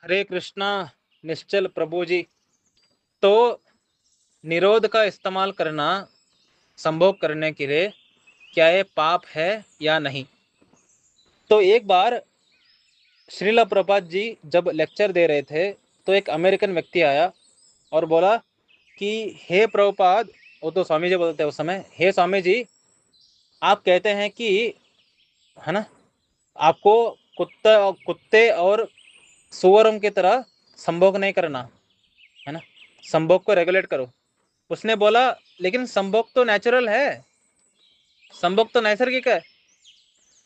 हरे कृष्णा निश्चल प्रभु जी। तो निरोध का इस्तेमाल करना संभोग करने के लिए क्या ये पाप है या नहीं? तो एक बार श्रीला प्रभात जी जब लेक्चर दे रहे थे तो एक अमेरिकन व्यक्ति आया और बोला कि हे प्रभुपाद, वो तो स्वामी जी बोलते हैं उस समय, हे स्वामी जी, आप कहते हैं कि, है ना, आपको कुत्ते और सुअरों की तरह संभोग नहीं करना, है ना, संभोग को रेगुलेट करो। उसने बोला लेकिन संभोग तो नेचुरल है, संभोग तो नैसर्गिक है।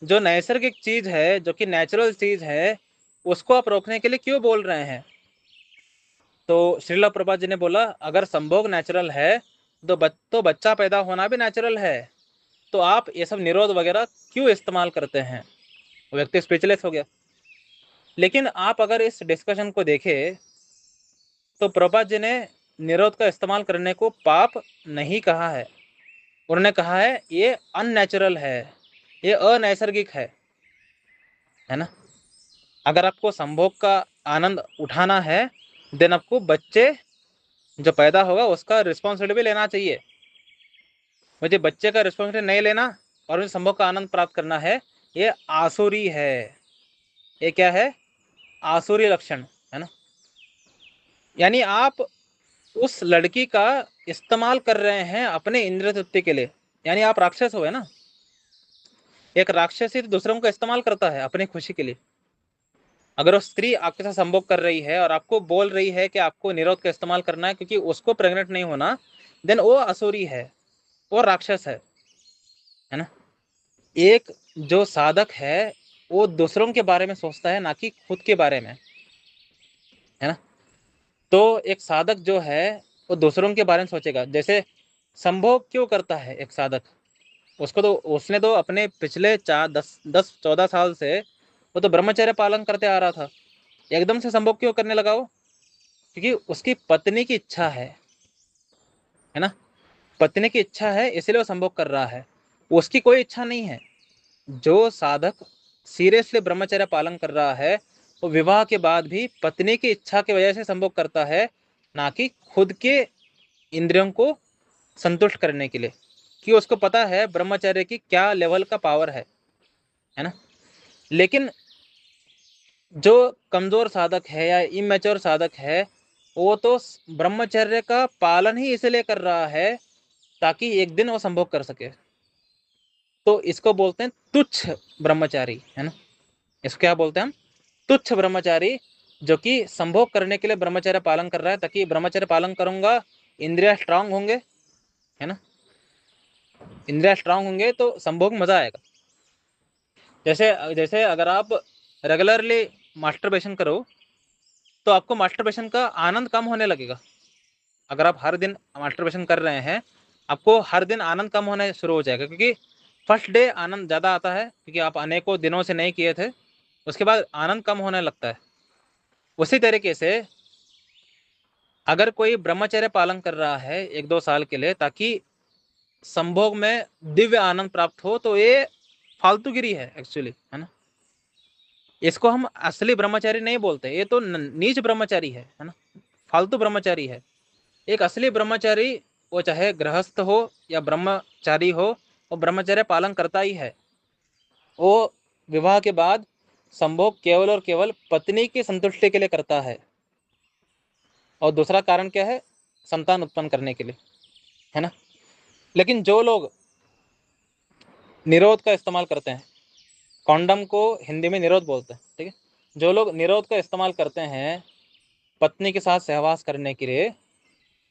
जो नैसर्गिक चीज है, जो कि नेचुरल चीज है, उसको आप रोकने के लिए क्यों बोल रहे हैं? तो श्रीला प्रभात जी ने बोला अगर संभोग नेचुरल है तो बच्चा पैदा होना भी नेचुरल है, तो आप ये सब निरोध वगैरह क्यों इस्तेमाल करते हैं? वो व्यक्ति स्पीचलेस हो गया। लेकिन आप अगर इस डिस्कशन को देखें तो प्रभात जी ने निरोध का इस्तेमाल करने को पाप नहीं कहा है। उन्होंने कहा है ये अननेचुरल है, ये अनैसर्गिक है ना। अगर आपको संभोग का आनंद उठाना है देन आपको बच्चे जो पैदा होगा उसका रिस्पॉन्सिबिलिटी भी लेना चाहिए। मुझे बच्चे का रिस्पॉन्सिबिलिटी नहीं लेना और मुझे संभोग का आनंद प्राप्त करना है, ये आसुरी है। ये क्या है? आसुरी लक्षण, है ना। यानी आप उस लड़की का इस्तेमाल कर रहे हैं अपने इंद्रिय तृप्ति के लिए, यानी आप राक्षस हो, है ना। एक राक्षसी तो दूसरों का इस्तेमाल करता है अपनी खुशी के लिए। अगर वो स्त्री आपके साथ संभोग कर रही है और आपको बोल रही है कि आपको निरोध का इस्तेमाल करना है क्योंकि उसको प्रेग्नेंट नहीं होना, देन वो असुरी है, वो राक्षस है ना। एक जो साधक है वो दूसरों के बारे में सोचता है ना कि खुद के बारे में, है ना। तो एक साधक जो है वो दूसरों के बारे में सोचेगा। जैसे संभोग क्यों करता है एक साधक? उसने तो अपने पिछले 10-14 साल से वो तो ब्रह्मचर्य पालन करते आ रहा था। एकदम से संभोग क्यों करने लगा वो? क्योंकि उसकी पत्नी की इच्छा है ना। पत्नी की इच्छा है इसलिए वो संभोग कर रहा है, उसकी कोई इच्छा नहीं है। जो साधक सीरियसली ब्रह्मचर्य पालन कर रहा है वो विवाह के बाद भी पत्नी की इच्छा की वजह से संभोग करता है, ना कि खुद के इंद्रियों को संतुष्ट करने के लिए, कि उसको पता है ब्रह्मचर्य की क्या लेवल का पावर है ना। लेकिन जो कमजोर साधक है या इमेच्योर साधक है वो तो ब्रह्मचर्य का पालन ही इसलिए कर रहा है ताकि एक दिन वो संभोग कर सके। तो इसको बोलते हैं तुच्छ ब्रह्मचारी, है ना। इसको क्या बोलते हैं हम? तुच्छ ब्रह्मचारी, जो कि संभोग करने के लिए ब्रह्मचर्य पालन कर रहा है ताकि ब्रह्मचर्य पालन करूंगा इंद्रिया स्ट्रांग होंगे, है ना। इंद्रिया स्ट्रांग होंगे तो संभोग मजा आएगा। जैसे जैसे अगर आप रेगुलरली मास्टरबेशन करो तो आपको मास्टरबेशन का आनंद कम होने लगेगा। अगर आप हर दिन मास्टरबेशन कर रहे हैं आपको हर दिन आनंद कम होने शुरू हो जाएगा, क्योंकि फर्स्ट डे आनंद ज़्यादा आता है क्योंकि आप अनेकों दिनों से नहीं किए थे, उसके बाद आनंद कम होने लगता है। उसी तरीके से अगर कोई ब्रह्मचर्य पालन कर रहा है 1-2 साल के लिए ताकि संभोग में दिव्य आनंद प्राप्त हो, तो ये फालतूगिरी है एक्चुअली, है ना। इसको हम असली ब्रह्मचारी नहीं बोलते, ये तो नीच ब्रह्मचारी है ना, फालतू ब्रह्मचारी है। एक असली ब्रह्मचारी वो चाहे गृहस्थ हो या ब्रह्मचारी हो, वो ब्रह्मचर्य पालन करता ही है। वो विवाह के बाद संभोग केवल और केवल पत्नी की संतुष्टि के लिए करता है, और दूसरा कारण क्या है? संतान उत्पन्न करने के लिए, है ना। लेकिन जो लोग निरोध का इस्तेमाल करते हैं, कॉन्डम को हिंदी में निरोध बोलते हैं, ठीक है, जो लोग निरोध का इस्तेमाल करते हैं पत्नी के साथ सहवास करने के लिए,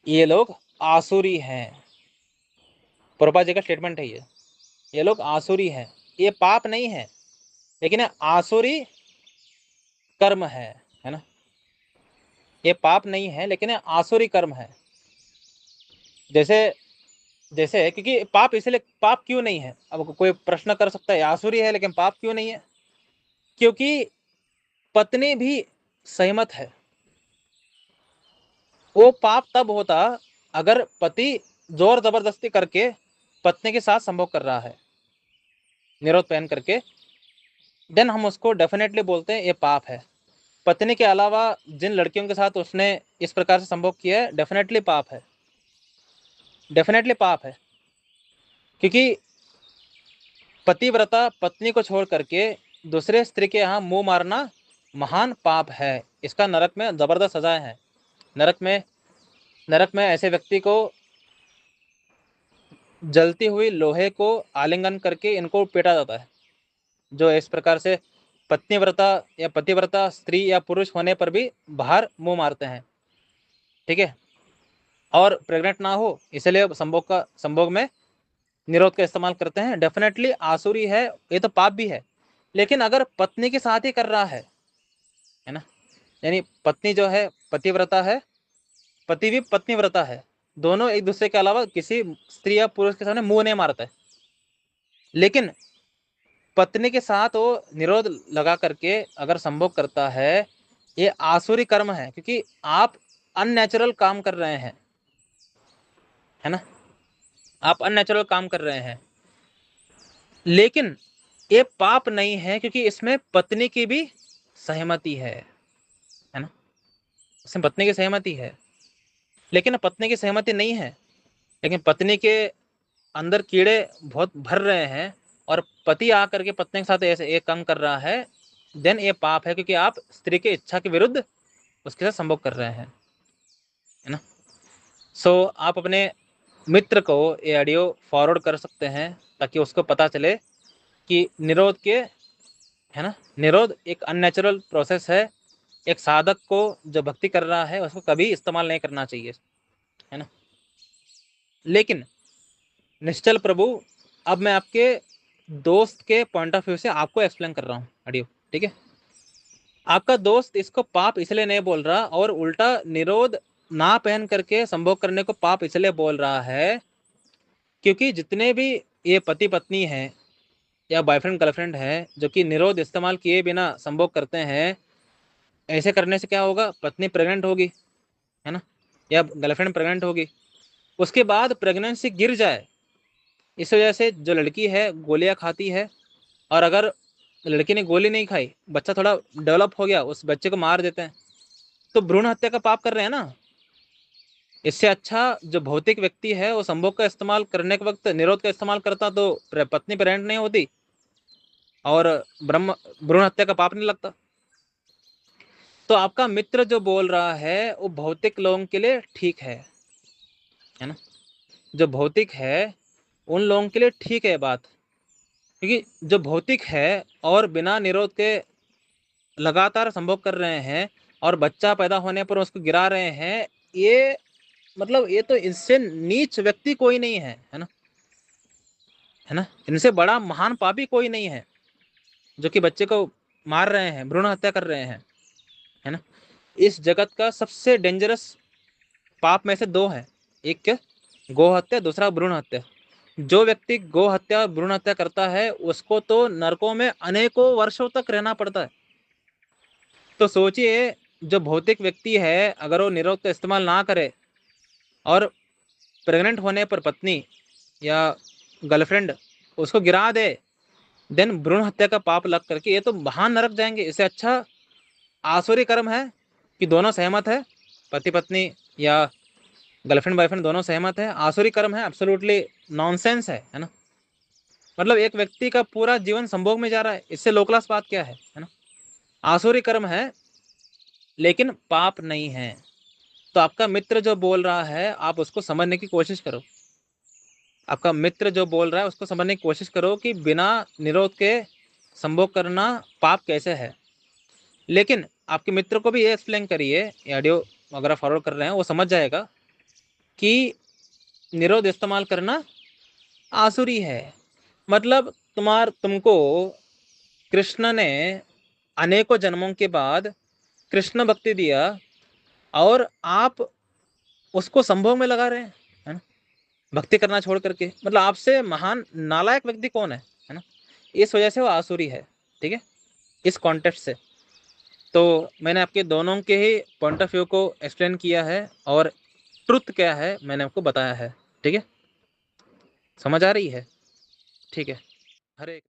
ये लोग आसुरी हैं। प्रभुपाद जी का स्टेटमेंट है ये लोग आसुरी हैं। ये पाप नहीं है लेकिन ये आसुरी कर्म है ना। ये पाप नहीं है लेकिन ये आसुरी कर्म है। जैसे जैसे क्योंकि पाप इसलिए, पाप क्यों नहीं है? अब कोई प्रश्न कर सकता है आसुरी है लेकिन पाप क्यों नहीं है? क्योंकि पत्नी भी सहमत है। वो पाप तब होता अगर पति जोर जबरदस्ती करके पत्नी के साथ संभोग कर रहा है निरोध पहन करके, देन हम उसको डेफिनेटली बोलते हैं ये पाप है। पत्नी के अलावा जिन लड़कियों के साथ उसने इस प्रकार से संभोग किया है, डेफिनेटली पाप है, डेफिनेटली पाप है। क्योंकि पतिव्रता पत्नी को छोड़ करके दूसरे स्त्री के यहाँ मुंह मारना महान पाप है। इसका नरक में जबरदस्त सजाएं हैं। नरक में ऐसे व्यक्ति को जलती हुई लोहे को आलिंगन करके इनको पीटा जाता है, जो इस प्रकार से पत्नीव्रता या पतिव्रता स्त्री या पुरुष होने पर भी बाहर मुंह मारते हैं। ठीक है, और प्रेग्नेंट ना हो इसलिए संभोग में निरोध का इस्तेमाल करते हैं। डेफिनेटली आसुरी है, ये तो पाप भी है। लेकिन अगर पत्नी के साथ ही कर रहा है ना, यानी पत्नी जो है पतिव्रता है, पति भी पत्नीव्रता है, दोनों एक दूसरे के अलावा किसी स्त्री या पुरुष के सामने मुंह नहीं मारता है, लेकिन पत्नी के साथ वो निरोध लगा करके अगर संभोग करता है, ये आसुरी कर्म है, क्योंकि आप अननेचुरल काम कर रहे हैं, है ना, आप अननेचुरल काम कर रहे हैं। लेकिन ये पाप नहीं है, क्योंकि इसमें पत्नी की भी सहमति है ना, इसमें पत्नी की सहमति है। लेकिन पत्नी की सहमति नहीं है, लेकिन पत्नी के अंदर कीड़े बहुत भर रहे हैं और पति आकर के पत्नी के साथ ऐसे एक काम कर रहा है, देन ये पाप है, क्योंकि आप स्त्री की इच्छा के विरुद्ध उसके साथ संभोग कर रहे हैं, है ना। सो आप अपने मित्र को ये ऑडियो फॉरवर्ड कर सकते हैं, ताकि उसको पता चले कि निरोध के, है ना, निरोध एक अननेचुरल प्रोसेस है। एक साधक को जो भक्ति कर रहा है उसको कभी इस्तेमाल नहीं करना चाहिए, है ना। लेकिन निश्चल प्रभु, अब मैं आपके दोस्त के पॉइंट ऑफ व्यू से आपको एक्सप्लेन कर रहा हूँ ऑडियो, ठीक है। आपका दोस्त इसको पाप इसलिए नहीं बोल रहा, और उल्टा निरोध ना पहन करके संभोग करने को पाप इसलिए बोल रहा है, क्योंकि जितने भी ये पति पत्नी हैं या बॉयफ्रेंड गर्लफ्रेंड है जो कि निरोध इस्तेमाल किए बिना संभोग करते हैं, ऐसे करने से क्या होगा, पत्नी प्रेग्नेंट होगी, है ना, या गर्लफ्रेंड प्रेग्नेंट होगी, उसके बाद प्रेगनेंसी गिर जाए, इस वजह से जो लड़की है गोलियां खाती है, और अगर लड़की ने गोली नहीं खाई, बच्चा थोड़ा डेवलप हो गया, उस बच्चे को मार देते हैं, तो भ्रूण हत्या का पाप कर रहे हैं ना। इससे अच्छा जो भौतिक व्यक्ति है वो संभोग का इस्तेमाल करने के वक्त निरोध का इस्तेमाल करता, तो पत्नी प्रेग्नेंट नहीं होती और भ्रूण हत्या का पाप नहीं लगता। तो आपका मित्र जो बोल रहा है वो भौतिक लोगों के लिए ठीक है ना, जो भौतिक है उन लोगों के लिए ठीक है बात, क्योंकि जो भौतिक है और बिना निरोध के लगातार संभोग कर रहे हैं और बच्चा पैदा होने पर उसको गिरा रहे हैं, ये मतलब ये तो इससे नीच व्यक्ति कोई नहीं है ना, है ना। इनसे बड़ा महान पापी कोई नहीं है जो कि बच्चे को मार रहे हैं, भ्रूण हत्या कर रहे हैं, है ना। इस जगत का सबसे डेंजरस पाप में से दो है, एक क्या, गौ हत्या, दूसरा भ्रूण हत्या। जो व्यक्ति गौ हत्या भ्रूण हत्या करता है उसको तो नरकों में अनेकों वर्षों तक रहना पड़ता है। तो सोचिए, जो भौतिक व्यक्ति है अगर वो निरोध का इस्तेमाल ना करे और प्रेग्नेंट होने पर पत्नी या गर्लफ्रेंड उसको गिरा दे, देन भ्रूण हत्या का पाप लग करके ये तो महान नरक जाएंगे। इससे अच्छा आसुरी कर्म है कि दोनों सहमत है, पति पत्नी या गर्लफ्रेंड बॉयफ्रेंड दोनों सहमत है, आसुरी कर्म है, एब्सोल्युटली नॉनसेंस है ना। मतलब एक व्यक्ति का पूरा जीवन संभोग में जा रहा है, इससे लो क्लास बात क्या है ना। आसुरी कर्म है लेकिन पाप नहीं है। तो आपका मित्र जो बोल रहा है आप उसको समझने की कोशिश करो, आपका मित्र जो बोल रहा है उसको समझने की कोशिश करो कि बिना निरोध के संभोग करना पाप कैसे है। लेकिन आपके मित्र को भी ये एक्सप्लेन करिए, ये ऑडियो अगर आप फॉरवर्ड कर रहे हैं वो समझ जाएगा कि निरोध इस्तेमाल करना आसुरी है। मतलब तुमको कृष्ण ने अनेकों जन्मों के बाद कृष्ण भक्ति दिया और आप उसको संभोग में लगा रहे हैं, है ना, भक्ति करना छोड़ करके। मतलब आपसे महान नालायक व्यक्ति कौन है ना। इस वजह से वो आसुरी है, ठीक है, इस कॉन्टेक्स्ट से। तो मैंने आपके दोनों के ही पॉइंट ऑफ व्यू को एक्सप्लेन किया है और ट्रुथ क्या है मैंने आपको बताया है, ठीक है, समझ आ रही है, ठीक है। हरे